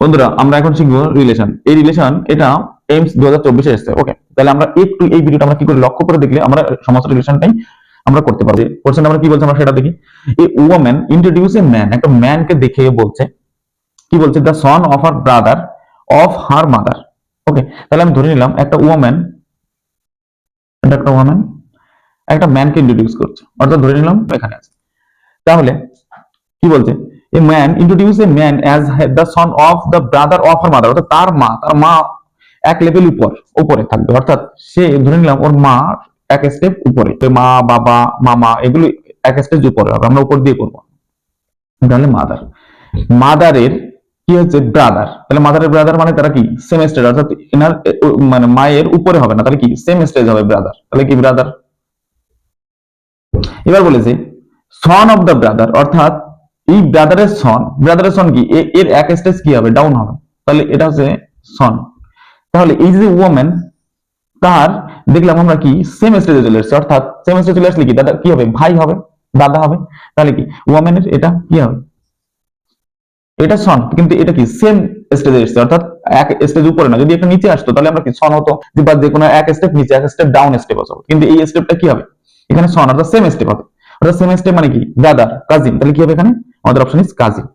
বন্ধুরা আমরা এখন শিখবো রিলেশন। এই রিলেশন এটা এইমস 2024 এ এসেছে। ওকে, তাহলে আমরা একটু এই ভিডিওটা আমরা কি করে লক্ষ্য করে দেখলে আমরা সমস্ত রিলেশনটাই আমরা করতে পারবো। কোশ্চেন আমরা কি বলছে আমরা সেটা দেখি। এই ওম্যান ইন্ট্রোডিউস এ ম্যান, একটা ম্যানকে দেখে বলছে কি বলছে, the son of her brother of her mother. Okay, তাহলে আমি ধরে নিলাম একটা ওম্যান, এটা একটা ওম্যান একটা ম্যানকে ইন্ট্রোডিউস করছে, অর্থাৎ ধরে নিলাম এখানে আছে। তাহলে কি বলছে, a man introduce a man as the son of the brother of her mother, অর্থাৎ তার মা এক লেভেল উপরে থাকবে, অর্থাৎ সে ধরে নিলাম ওর মা এক স্টেপ উপরে, মা বাবা মামা এগুলো এক স্টেজ উপরে হবে, আমরা উপর দিয়ে করবো। তাহলে মাদারের কি হচ্ছে ব্রাদার, তাহলে মাদারের ব্রাদার মানে তারা কি সেম স্টেজ, অর্থাৎ এনার মানে মায়ের উপরে হবে না, তাহলে কি সেম স্টেজ হবে ব্রাদার, তাহলে কি ব্রাদার। এবার বলেছে সন অফ দ্য ব্রাদার, অর্থাৎ এই ব্রাদারের সন কি এর এক স্টেজ কি হবে ডাউন হবে, তাহলে এটা হচ্ছে সন। তাহলে এই যে ওম্যান তার দেখলাম আমরা কি সেম স্টেজে চলে এসেছে, অর্থাৎ সেম স্টেজে চলে আসলে কি দাদা কি হবে, ভাই হবে, দাদা হবে। তাহলে কি ওম্যানের এটা কি হবে, এটা সন, কিন্তু এটা কি সেম স্টেজে এসেছে, অর্থাৎ এক স্টেজ উপরে না, যদি একটা নিচে আসতো তাহলে আমরা কি সন হতো, বা যে কোনো এক স্টেপ নিচে এক স্টেপ ডাউন স্টেপ হতো, কিন্তু এই স্টেপটা কি হবে এখানে সন, অর্থাৎ সেম স্টেপ হবে, অর্থাৎ সেম স্টেপ মানে কি ব্রাদার কাজিন, তাহলে কি হবে এখানে আমাদের অপশন ইজ কাজিন।